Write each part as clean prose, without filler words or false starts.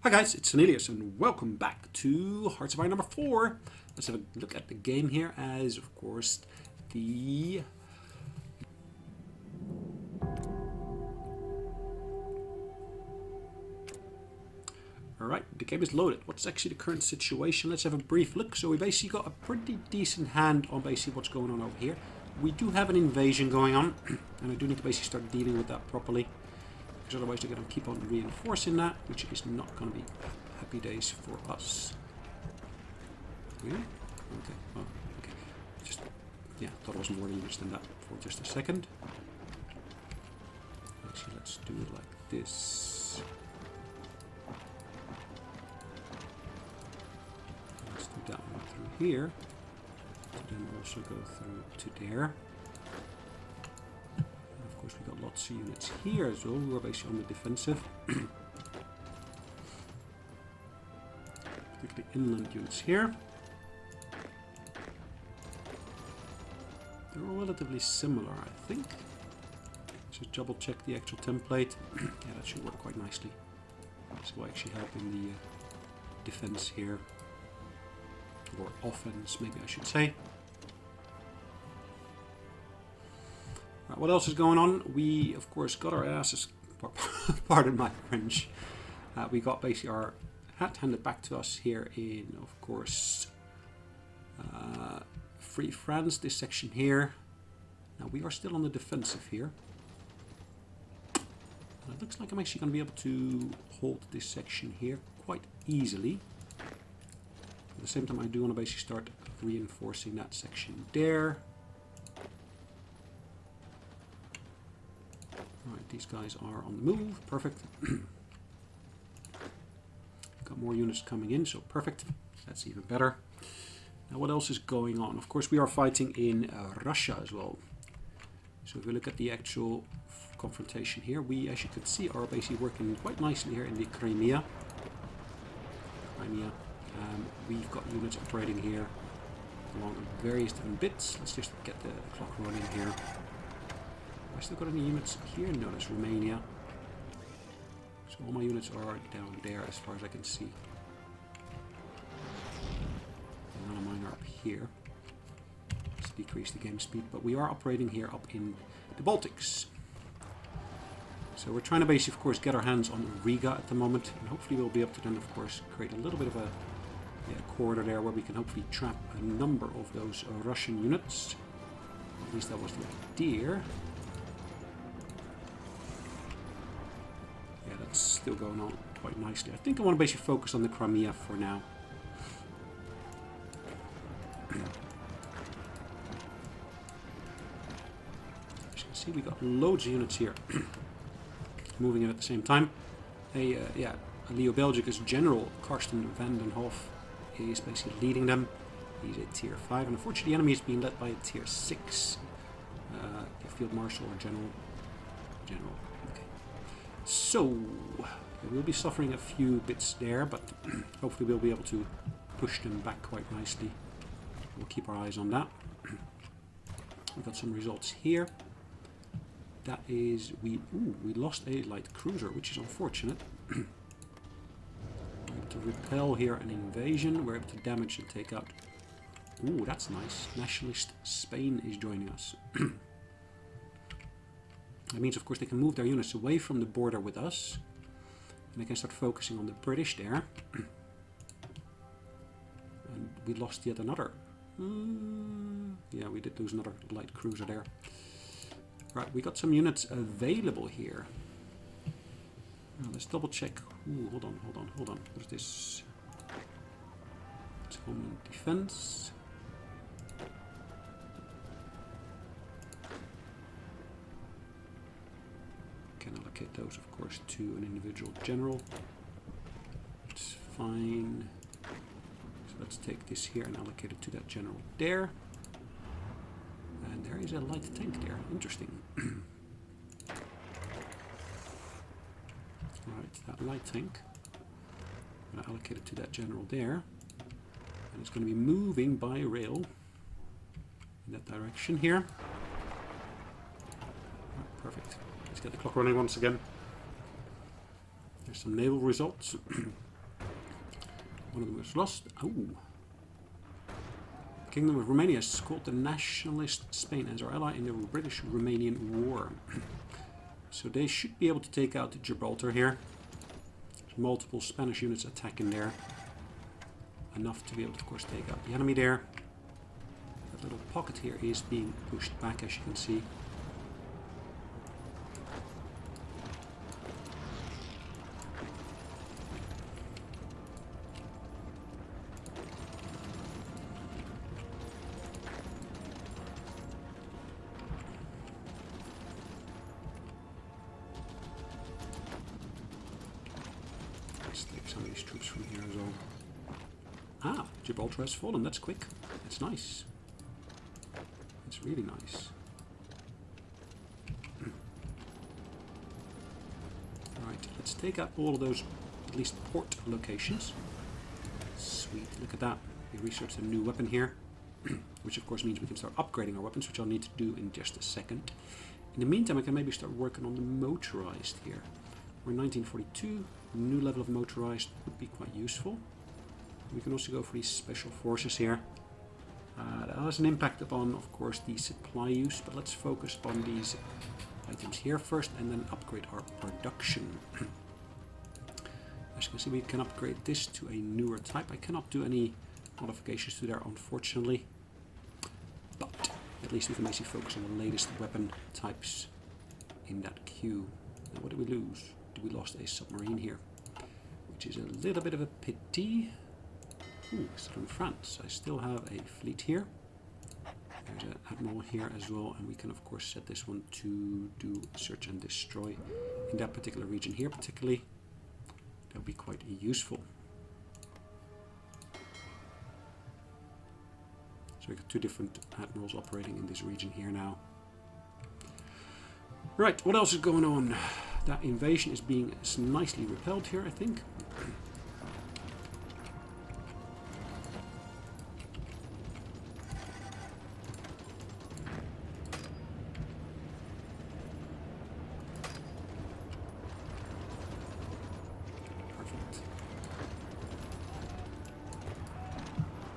Hi guys, it's Sonelias and welcome back to Hearts of Iron number 4. Let's have a look at the game here as, of course, the... Alright, the game is loaded. What's actually the current situation? Let's have a brief look. So we basically got a pretty decent hand on basically what's going on over here. We do have an invasion going on, and I do need to basically start dealing with that properly. Because otherwise they're going to keep on reinforcing that, which is not going to be happy days for us. Yeah? Okay, well, okay. Just, yeah, thought it was more dangerous than that for just a second. Actually, let's do it like this. Let's do that one through here. And then also go through to there. Of course, we got lots of units here as well, who are basically on the defensive. Particularly inland units here. They're all relatively similar, I think. Just double check the actual template. Yeah, that should work quite nicely. This will actually help in the defense here. Or offense, maybe I should say. Right, what else is going on? We, of course, got our asses, pardon my French. We got basically our hat handed back to us here in, of course, Free France, this section here. Now we are still on the defensive here. And it looks like I'm actually going to be able to hold this section here quite easily. At the same time, I do want to basically start reinforcing that section there. Alright, these guys are on the move. Perfect. Got more units coming in, so perfect. That's even better. Now what else is going on? Of course, we are fighting in Russia as well. So if we look at the actual confrontation here, we, as you can see, are basically working quite nicely here in the Crimea. We've got units operating here along various different bits. Let's just get the clock running here. Have I still got any units here? No, that's Romania. So all my units are down there as far as I can see. And none of mine are up here. Let's decrease the game speed, but we are operating here up in the Baltics. So we're trying to basically, of course, get our hands on Riga at the moment, and hopefully we'll be able to then, of course, create a little bit of a corridor there where we can hopefully trap a number of those Russian units. At least that was the idea. Yeah, that's still going on quite nicely. I think I want to basically focus on the Crimea for now. As you can see, we got loads of units here moving in at the same time. Yeah, Leo Belgicus General Karsten van den Hof is basically leading them. He's a tier 5, and unfortunately the enemy is being led by a tier 6 Field Marshal or General. Okay. So we'll be suffering a few bits there, but hopefully we'll be able to push them back quite nicely. We'll keep our eyes on that. We've got some results here. That is, we lost a light cruiser, which is unfortunate. We're able to repel here an invasion. We're able to damage and take out. Ooh, that's nice. Nationalist Spain is joining us. That means, of course, they can move their units away from the border with us. And they can start focusing on the British there. And we lost yet another. Yeah, we did lose another light cruiser there. Right, we got some units available here. Now, let's double check. Ooh, hold on. There's this. It's Homeland Defense. Can allocate those, of course, to an individual general. It's fine. So let's take this here and allocate it to that general there. And there is a light tank there. Interesting. Right, that light tank. I'm going to allocate it to that general there. And it's going to be moving by rail in that direction here. Right, perfect. Let's get the clock running once again. There's some naval results. One of them was lost. Oh. Kingdom of Romania is called the Nationalist Spain as our ally in the British-Romanian War. So they should be able to take out Gibraltar here. There's multiple Spanish units attacking there. Enough to be able to, of course, take out the enemy there. That little pocket here is being pushed back, as you can see. Let's take some of these troops from here as well. Ah, Gibraltar has fallen. That's quick. That's nice. It's really nice. Right, let's take out all of those, at least port locations. Sweet, look at that. We researched a new weapon here, which of course means we can start upgrading our weapons, which I'll need to do in just a second. In the meantime, I can maybe start working on the motorized here. We're in 1942. New level of motorized would be quite useful. We can also go for these special forces here. That has an impact upon, of course, the supply use, but let's focus on these items here first and then upgrade our production. As you can see, we can upgrade this to a newer type. I cannot do any modifications to there, unfortunately, but at least we can basically focus on the latest weapon types in that queue. Now, what did we lose? We lost a submarine here, which is a little bit of a pity. Ooh, still in France. I still have a fleet here. There's an admiral here as well, and we can of course set this one to do search and destroy in that particular region here, particularly. That would be quite useful. So we got two different admirals operating in this region here now. Right, what else is going on? That invasion is being nicely repelled here, I think. Perfect.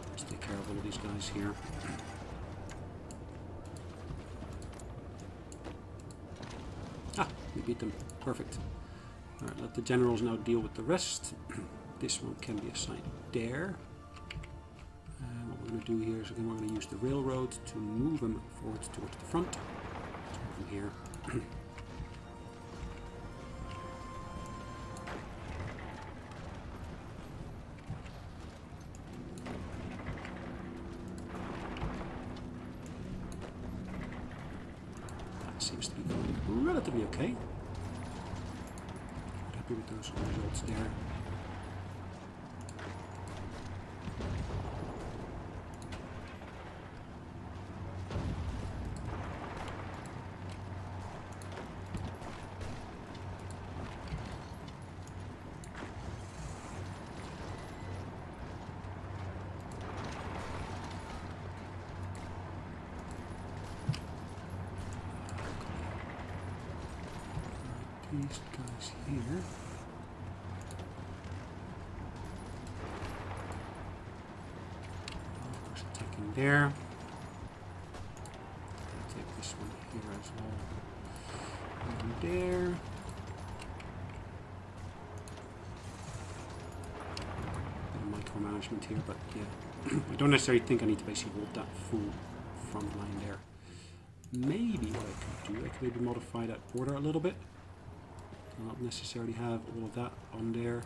Let's take care of all of these guys here. Ah, we beat them. Perfect. Alright, let the generals now deal with the rest. This one can be assigned there. And what we're going to do here is again, we're going to use the railroad to move them forward towards the front. Let's move them here. That seems to be going relatively okay. Happy with those results there. These guys here. Of course, attacking there. I'll take this one here as well. And there. Bit of micromanagement here, but yeah. I don't necessarily think I need to basically hold that full front line there. Maybe what I could do, I could maybe modify that border a little bit. Not necessarily have all of that on there.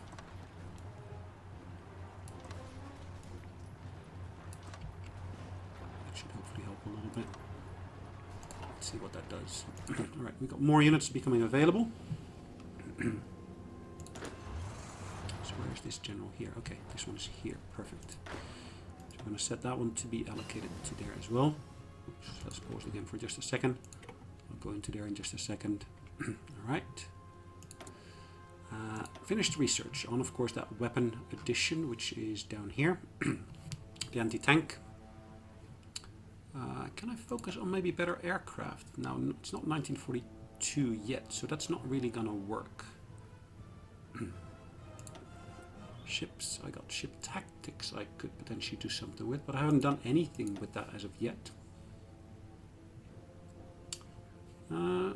That should hopefully help a little bit. Let's see what that does. Alright, we've got more units becoming available. So where's this general here? Okay, this one is here. Perfect. So I'm going to set that one to be allocated to there as well. Oops, let's pause again for just a second. I'll go into there in just a second. Alright. Finished research on, of course, that weapon addition, which is down here. The anti-tank. Can I focus on maybe better aircraft? Now, it's not 1942 yet, so that's not really gonna work. Ships. I got ship tactics I could potentially do something with, but I haven't done anything with that as of yet.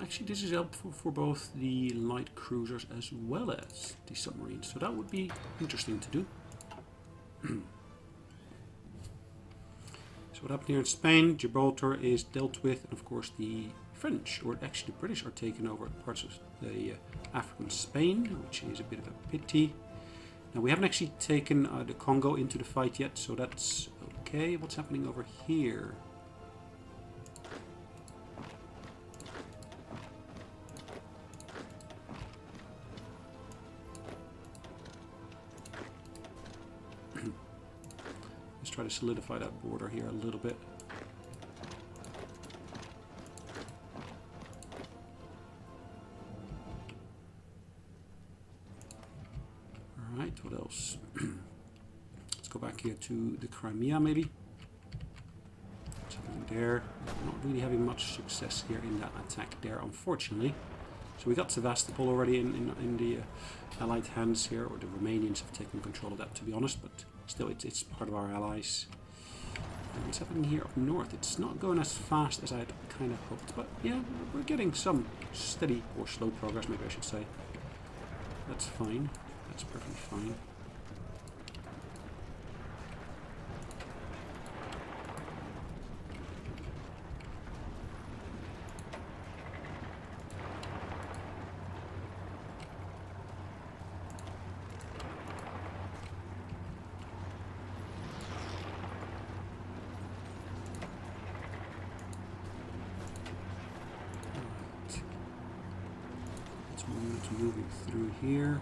Actually, this is helpful for both the light cruisers as well as the submarines, so that would be interesting to do. So what happened here in Spain? Gibraltar is dealt with, and of course the French, or actually the British, are taking over parts of the African Spain, which is a bit of a pity. Now we haven't actually taken the Congo into the fight yet, so that's okay. What's happening over here? Let's try to solidify that border here a little bit. Alright, what else? Let's go back here to the Crimea maybe. Something there. Not really having much success here in that attack there, unfortunately. So we got Sevastopol already in the Allied hands here, or the Romanians have taken control of that, to be honest, but still it's part of our allies. And what's happening here up north? It's not going as fast as I'd kind of hoped, but yeah, we're getting some steady or slow progress, maybe I should say. That's fine. That's perfectly fine. Moving through here,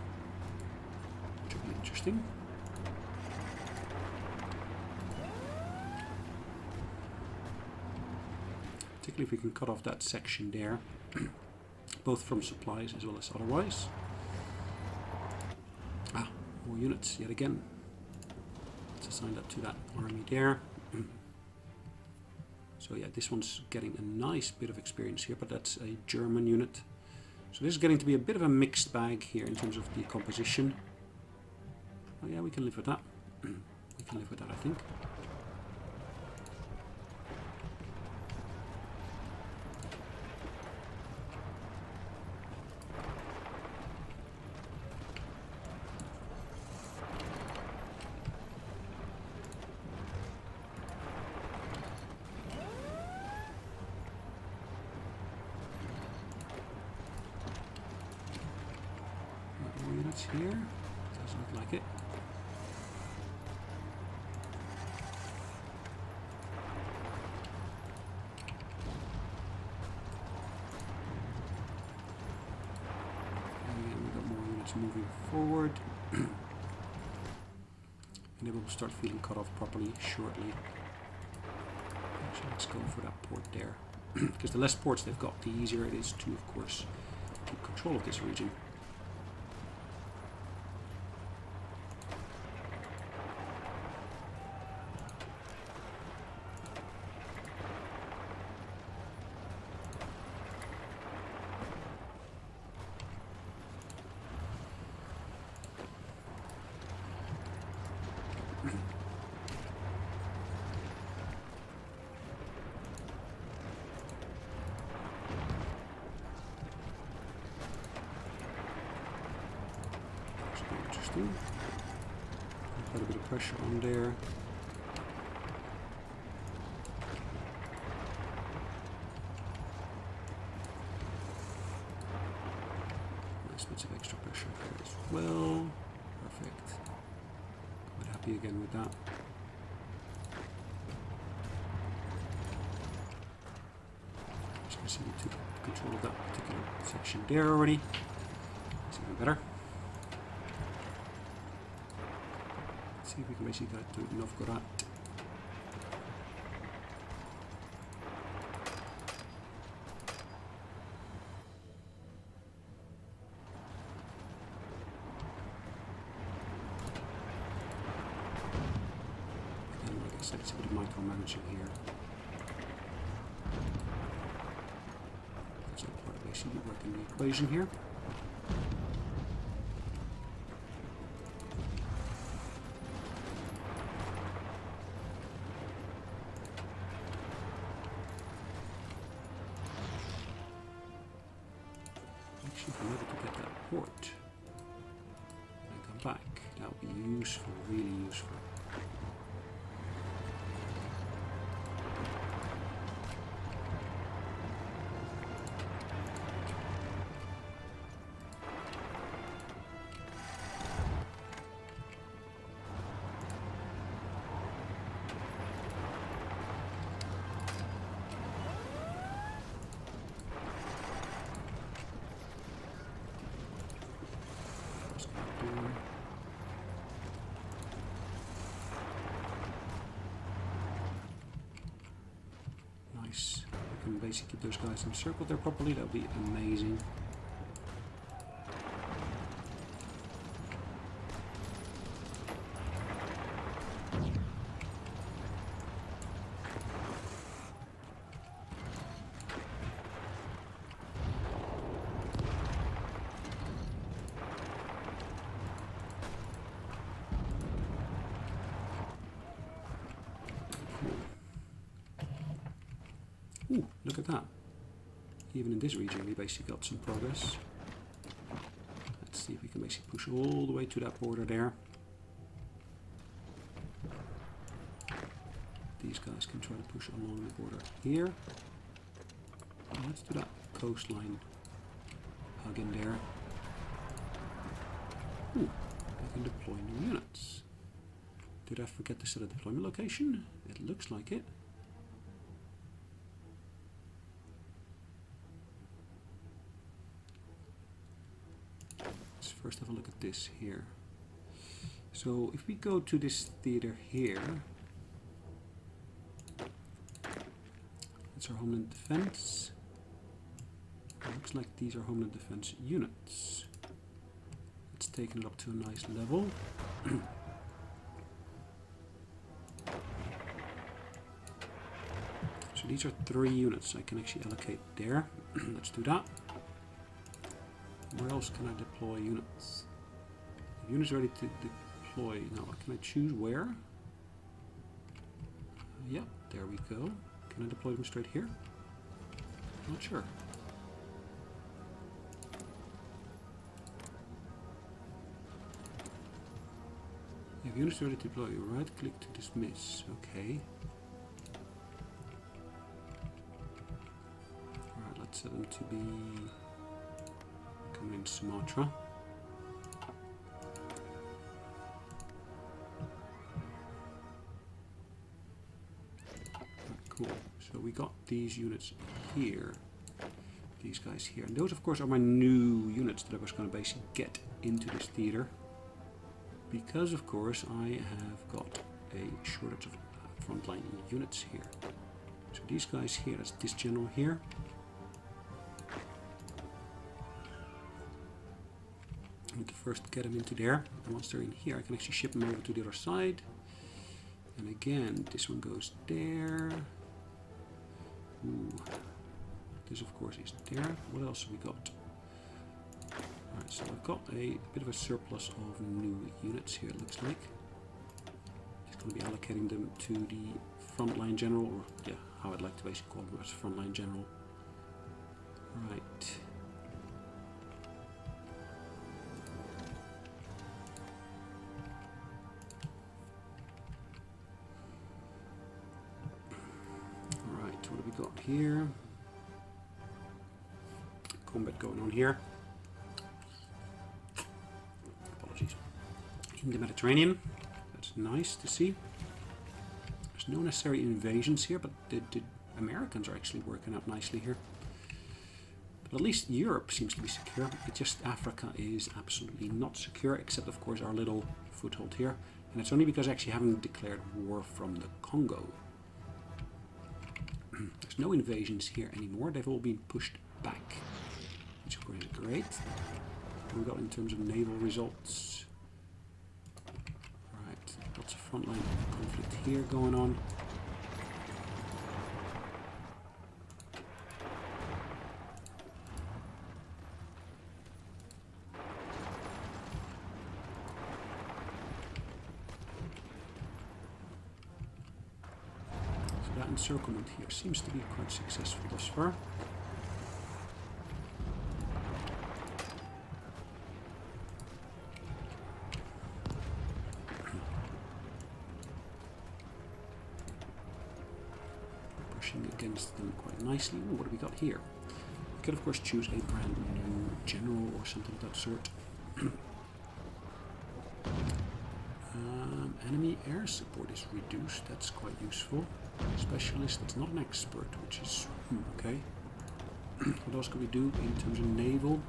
which will be interesting. Particularly if we can cut off that section there, both from supplies as well as otherwise. Ah, more units yet again. Let's assign that to that army there. So yeah, this one's getting a nice bit of experience here, but that's a German unit. So this is getting to be a bit of a mixed bag here in terms of the composition. Oh yeah, we can live with that. We can live with that, I think. Here, doesn't look like it. And again, we've got more units moving forward. And then we'll start feeling cut off properly shortly. Actually, let's go for that port there. Because the less ports they've got, the easier it is to, of course, keep control of this region. Interesting. Quite a bit of pressure on there. Nice bits of extra pressure here as well. Perfect. Quite happy again with that. As you can see, we took control of that particular section there already. It's even better. See if we can basically get to Novgorod. Again, like I said, it's a bit of micromanaging here. That's all part of basically working the equation here. Actually, if I'm able to get that port and come back, that would be useful, really useful. Nice. I can basically keep those guys encircled there properly. That would be amazing. Ooh, look at that. Even in this region we basically got some progress. Let's see if we can basically push all the way to that border there. These guys can try to push along the border here. And let's do that coastline hug in there. Ooh, I can deploy new units. Did I forget to set a deployment location? It looks like it. First have a look at this here. So if we go to this theater here, that's our homeland defense. Looks like these are homeland defense units. It's taken it up to a nice level. So these are 3 units I can actually allocate there. Let's do that. Where else can I deploy units? The unit's ready to deploy. Now, can I choose where? Yeah, there we go. Can I deploy them straight here? Not sure. If units ready to deploy, right click to dismiss. Okay. Alright, let's set them to be in Sumatra. Cool. So we got these units here, these guys here, and those of course are my new units that I was going to basically get into this theater, because of course I have got a shortage of frontline units here. So these guys here, that's this general here. I need to first get them into there, and once they're in here I can actually ship them over to the other side. And again, this one goes there. Ooh. This of course is there. What else have we got? Alright, so I've got a bit of a surplus of new units here, it looks like. Just going to be allocating them to the frontline general, or yeah, how I'd like to basically call them as frontline general. Right. Got here. Combat going on here. Apologies. In the Mediterranean. That's nice to see. There's no necessary invasions here, but the Americans are actually working out nicely here. But at least Europe seems to be secure. It's just Africa is absolutely not secure, except of course our little foothold here. And it's only because I actually haven't declared war from the Congo. There's no invasions here anymore. They've all been pushed back, which of course is great. What we got in terms of naval results? Right, lots of frontline conflict here going on. Encirclement here seems to be quite successful thus far. pushing against them quite nicely. Ooh, what do we got here? We could of course choose a brand new general or something of that sort. Enemy air support is reduced, that's quite useful. Specialist, that's not an expert, which is okay. What else could we do in terms of naval?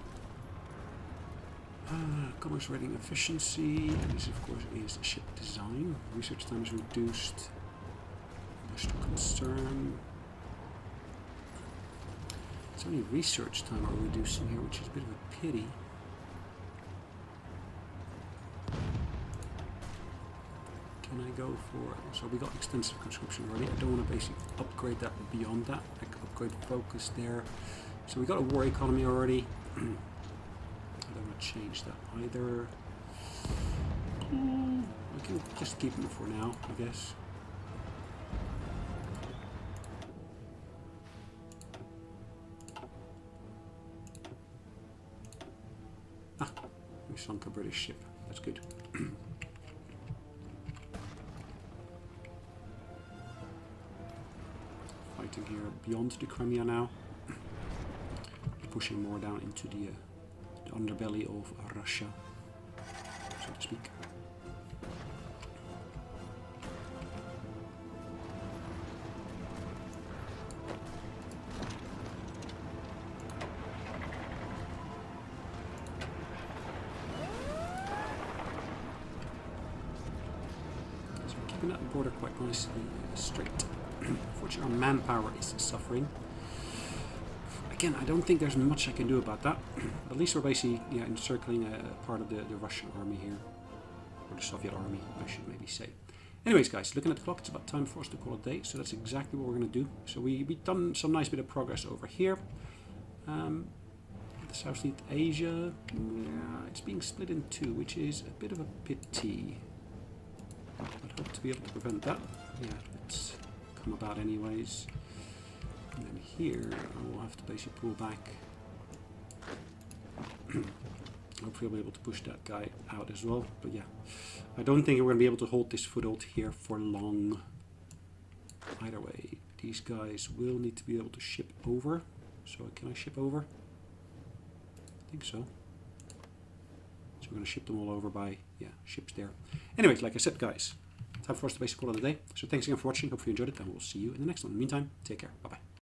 Commerce rating efficiency, and this of course is ship design. Research time is reduced. Industrial concern. It's only research time we're reducing here, which is a bit of a pity. Can I go for... So we got extensive conscription already. I don't want to basically upgrade that beyond that. I could upgrade focus there. So we got a war economy already. I don't want to change that either. I can just keep them for now, I guess. Ah, we sunk a British ship. That's good. Fighting here beyond the Crimea now. Pushing more down into the underbelly of Russia, so to speak. So we're keeping that border quite nicely straight. Unfortunately, our manpower is suffering. Again, I don't think there's much I can do about that. At least we're basically encircling a part of the Russian army here. Or the Soviet army, I should maybe say. Anyways, guys, looking at the clock, it's about time for us to call it a day. So that's exactly what we're going to do. So we've done some nice bit of progress over here. The Southeast Asia, yeah, it's being split in two, which is a bit of a pity. I'd hope to be able to prevent that. Yeah, it's come about anyways. And then here, I will have to basically pull back. Hopefully I'll be able to push that guy out as well. But yeah, I don't think we're going to be able to hold this foothold here for long. Either way, these guys will need to be able to ship over. So can I ship over? I think so. So we're going to ship them all over by, ships there. Anyways, like I said, guys, time for us to basically call it a day. So thanks again for watching. Hope you enjoyed it, and we'll see you in the next one. In the meantime, take care. Bye-bye.